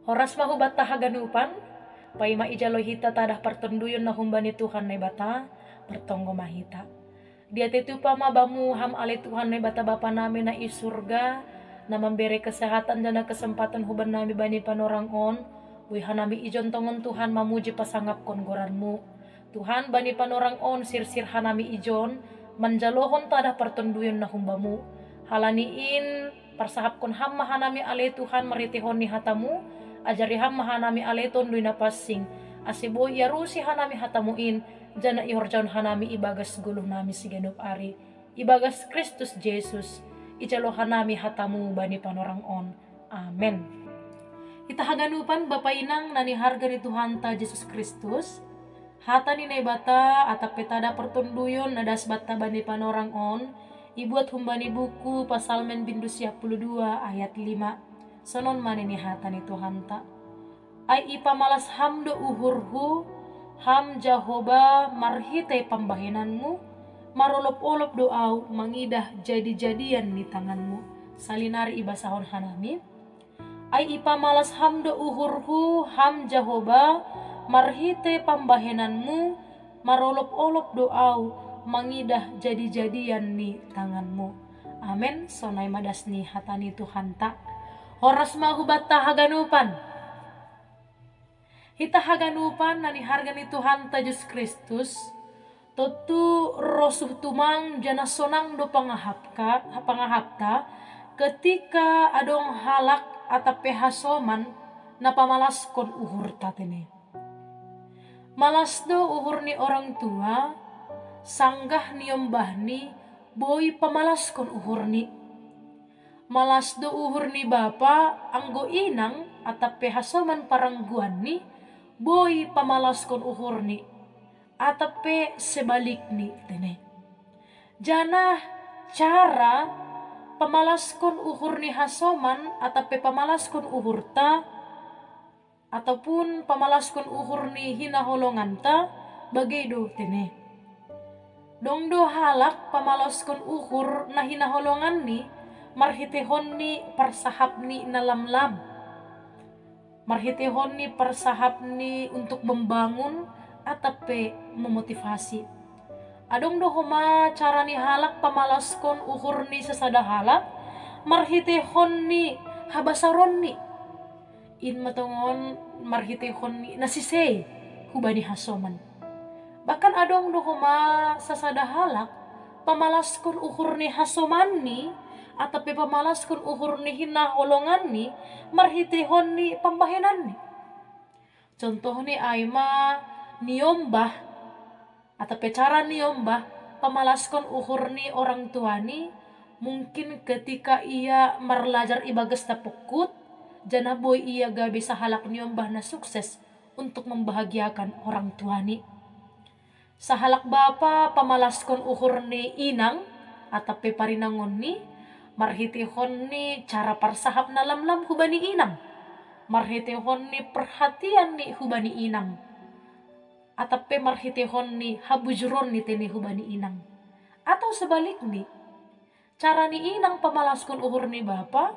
Horas mahubat tahaganupan, paima ijalo hita tadah pertunduyun na humbani Tuhan na bata, pertonggo mahita. Dia tetu pama bamu ham ale Tuhan na bata bapa nami na isurga, na memberi kesehatan dan kesempatan huban nami bani panorang on, hanami ijon tongon Tuhan mamuji pasangap kongoranmu. Tuhan bani panorang on sir-sir hanami ijon, manjalohon tadah pertunduyun na humbamu. Halaniin parsahap kon ham mahanami ale Tuhan maritihon ni hatamu, ajari ham mahanami aleton duina passing asibo yarusi hanami hatamuin jana ihorjaun hanami ibagas guluh nami sigenup ari ibagas Kristus Jesus icalo hanami hatamu bani panorang on. Amen. Kita haganupan Bapa inang nani harga ni Tuhan ta Jesus Kristus hata ni bata atap petada pertunduyon nadas bata bani panorang on ibuat humbani buku pasal men bindu 22 ayat 5 sonon manini hatani Tuhan ta ai ipamalas hamdo uhurhu ham Jahoba marhitai pambahinanmu marolop-olop doau mangidah jadi-jadian ni tanganmu salinari ibasahon hanami ai ipamalas hamdo uhurhu ham Jahoba marhitai pambahinanmu marolop-olop doau mangidah jadi-jadian ni tanganmu. Amen. Sonai madasni hatani Tuhan ta horas mahubat tahaganupan. Hita haganupan nani harga ni Tuhan ta Jesus Kristus. Totu rosuh tumang jana sonang do pangahapta ketika adong halak atape hasoman na pamalas kon uhur tatene. Malas do uhur ni orang tua sanggah ni ombahni boy pamalas kon uhur ni. Malas do uhur ni bapa anggo inang atape hasoman parangguan ni boy pamalas kon uhur ni atape sebalik ni tene. Jana cara pamalas kon uhur ni hasoman atape pamalas kon uhur ta ataupun pamalas kon uhur ni hinaholongan ta bagaido tene. Dongdo halak pamalas kon uhur na hinaholongan ni marhitehon ni parsahap ni nalamlam. Marhitehon ni parsahap ni untuk membangun atape memotivasi. Adong dohoma cara ni halak pamalas kon uhur ni sesada halak marhitehon ni habasaron ni. In matongon marhitehon ni nasisay hubani hasoman. Bahkan adong dohoma sesada halak pamalas kon uhur ni hasoman ni atape pamalas kun uhur ni hinaholongan ni marhitihon ni pambahinan ni. Contoh ni aima niombah atape cara niombah pamalas kon uhur ni orang tua ni mungkin ketika ia merlajar ibagas tapukut jana boy ia ga bisa halak niombah na sukses untuk membahagiakan orang tua ni. Sahalak bapa pamalas kon uhur ni inang atape parinangon ni marhitihon ni cara parsahap na lamlam hubani inang. Marhitihon ni perhatian ni hubani inang. Atape marhitihon ni habujron ni teni hubani inang. Atau sebalik ni cara ni inang pamalaskon uhur ni bapa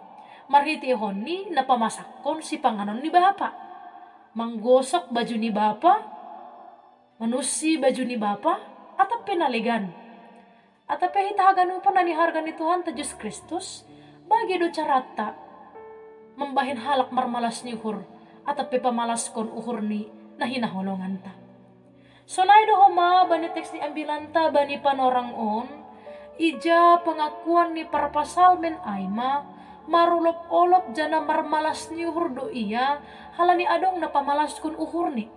marhitihon ni napamasakon si panganon ni bapa. Manggosok baju ni bapa, manusi baju ni bapa, atape nalegan. Atape hita haganupan nani harga ni Tuhan ta Jesus Kristus bagi do carata membahin halak marmalas ni uhur atape pamalas kon uhur ni nahinaholongan ta. Sonai do homa bani teks ni ambilan ta bani panorang on ija pengakuan ni parpasal men aima marulop-olop jana marmalas ni uhur do iya halani adong na pamalas kon uhur ni.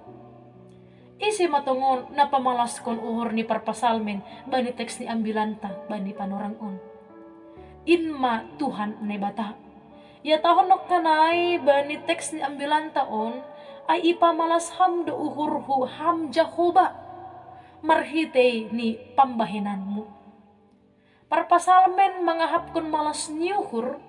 Isi matongon na pamalas kon uhur ni parpasalmen bani teks ni ambilanta bani panorang on. Inma Tuhan ne bata. Ya tahon nok kanai bani teks ni ambilanta on ay ipamalas ham do uhurhu ham Jahoba marhitei ni pambahinanmu. Parpasalmen mangahap kon malas ni uhur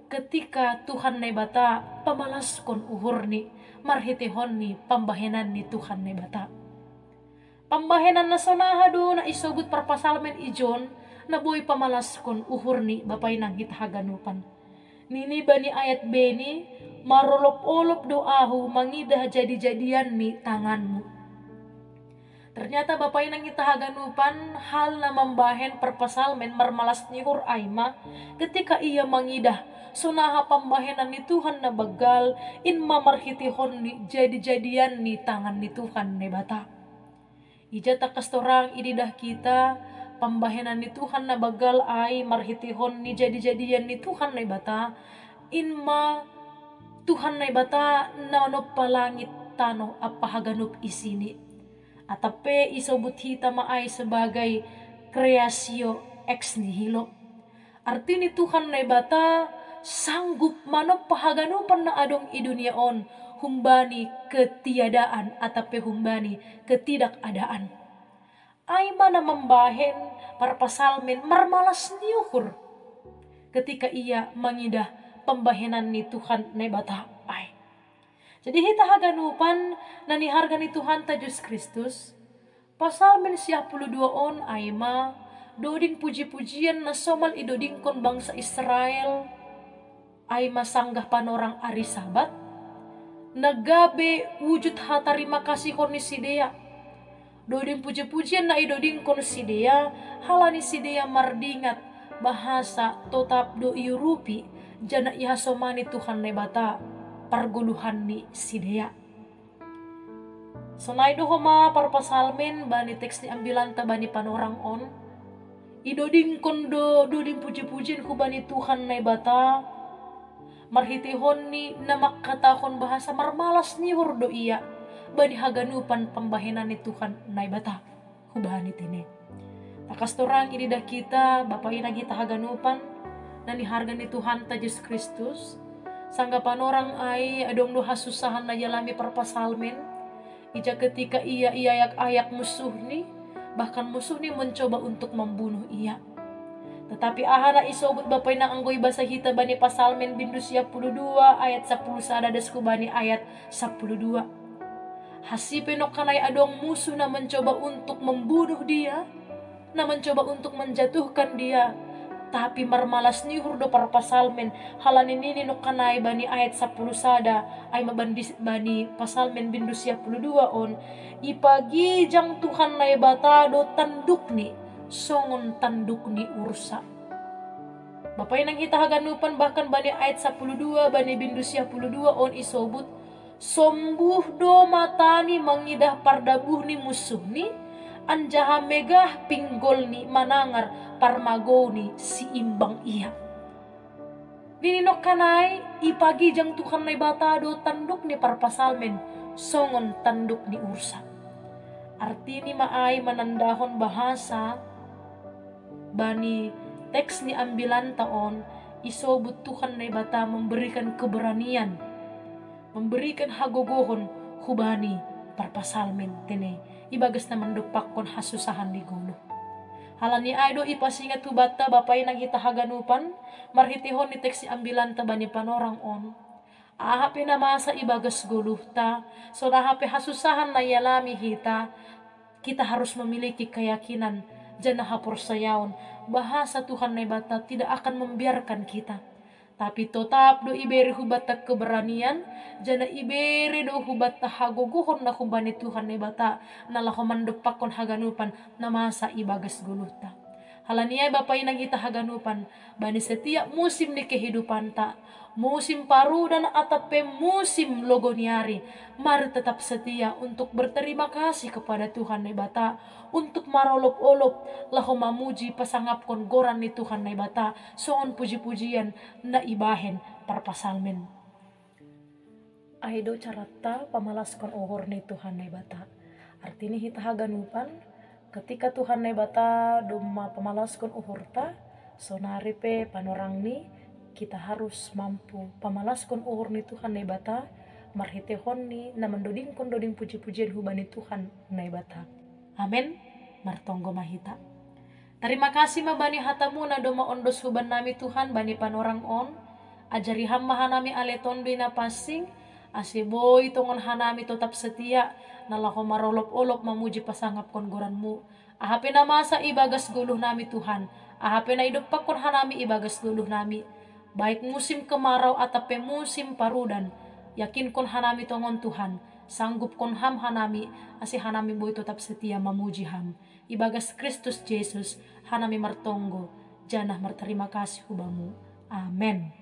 ketika Tuhan ne bata pamalas kon uhur ni marhitehon ni pambahinan ni Tuhan ne bata. Pambahenan na sonahado na isogut parpasalmen ijon na boy pamalas kon uhur ni bapay nang hitahaganupan. Nini bani ayat beni marolop-olop doahu mangidah jadi-jadian ni tanganmu. Ternyata Bapak inang kita haganupan hal na membahen perpasalmen marmalas nihur aima ketika ia mangidah sunaha pembahenan ni Tuhan na begal in mamarhitihon ni jadi-jadian ni tangan ni Tuhan ne bata. Ija takas torang ididah kita pembahenan ni Tuhan na begal ay marhitihon ni jadi-jadian ni Tuhan ne bata in ma Tuhan na bata na palangit tano apa haganup isini. Atape isobut hita maay sebagai kreasio ex nihilo. Arti ni Tuhan na bata sanggup manop pahaganupan na adong i dunia on humbani ketiadaan atape humbani ketidakadaan. Ay mana membahen para pasalmen marmalas niuhur ketika ia mengidah pembahenan ni Tuhan na bata ay. Jadi hita haganupan na niharga ni Tuhan ta Yesus Kristus. Pasalmen 52 on ayma doding puji-pujian na somal idoding kon bangsa Israel ay masanggah panorang ari sabat. Nagabe wujud hatarima kasih kon ni sidea. Doding puji-pujian na idoding kon sidea halani sidea mardingat bahasa totap do iurupi jana ihasomani Tuhan na bata parguluhan ni sidea. Sonay do homa parpasalmen bani teks ni ambilanta bani panorang on. Idoding kondo doding puji-pujian ku bani Tuhan na bata. Marhitihon ni na makatahon bahasa marmalas ni hurdo iya. Bani haganupan pembahenan ni Tuhan na bata. Hubani tine. Takas torang inidah kita Bapak ina kita haganupan na niharga ni Tuhan ta Yesus Kristus. Sanggapan orang ay adong doha susahan na yalami perpasalmen. Ija ketika ia ayak musuh ni, bahkan musuh ni mencoba untuk membunuh ia. Tetapi ahana isobut Bapak na anggoy basa hita bani pasalmen bindu 52 ayat 10 sada desku bani ayat 12. Hasipenok kanay adong musuh na mencoba untuk membunuh dia, na mencoba untuk menjatuhkan dia. Tapi marmalas ni hurdo para pasalmen halani nini no kanay bani ayat 10 sada ay mabandis bani pasalmen bindu 52 on ipagijang Tuhan na batado tanduk ni songon tanduk ni ursa. Bapak nang kita haganupan bahkan bani ayat 12 bani bindu 52 on isobut sombuh do matani mangidah pardabuh ni musuh ni anjaha megah pinggol ni manangar parmago ni si imbang iya. Dininok kanay ipagi jang Tuhan na batado tanduk ni parpasalmen songon tanduk ni ursa. Arti ni maay manandahon bahasa bani teks ni ambilan taon isobut Tuhan na bata memberikan keberanian, memberikan hagogohon hubani parpasalmen tene ibagas na mandupakon hasusahan ni gulo. Halani aydo ipasingat hubata Bapay nang hitahaganupan marhitihon ni teksi ambilan ta bani panorang on. Ahape na masa ibagas guluh ta so nahape hasusahan na yalami kita harus memiliki keyakinan jana hapursayaon bahasa Tuhan na bata tidak akan membiarkan kita. Tapi tetap do iberi hubata keberanian, jana iberi do hubata hagoguhon na kumbani Tuhan ne bata, nalaho mandupakon haganupan na masa ibagas guluta. Halaniay Bapak inang kita haganupan, bani setiap musim ni kehidupan ta, musim paru dan atape musim logoniari, mari tetap setia untuk berterima kasih kepada Tuhan ne bata, untuk marolop-olop laho mamuji pasangapkon goran ni Tuhan na bata soon puji-pujian na ibahen parpasalmen. Aido carata pamalaskon ohor ni Tuhan na bata. Artinya hita haganupan ketika Tuhan na bata duma pamalaskon ohor ta sonari pe panorang ni kita harus mampu pamalaskon ohor ni Tuhan na bata marhitehon ni na mendodingkon doding puji-pujian hubani Tuhan na bata. Amin. Martonggo mahita. Terima kasih mabani hatamu na doma ondos huban nami Tuhan bani panorang on. Ajari hamba hanami aleton bina pasing. Asiboy tongon hanami tetap setia. Nalaho marolop-olop mamuji pasangap kon goranmu. Ahape na masa ibagas guluh nami Tuhan. Ahape na idupak kon hanami ibagas guluh nami. baik musim kemarau atape musim parudan. Yakin kon hanami tongon Tuhan, sanggup kon ham hanami, asi hanami boy tetap setia memuji ham. Ibagas Kristus Yesus, hanami martonggo, janah berterima kasih hubamu. Amen.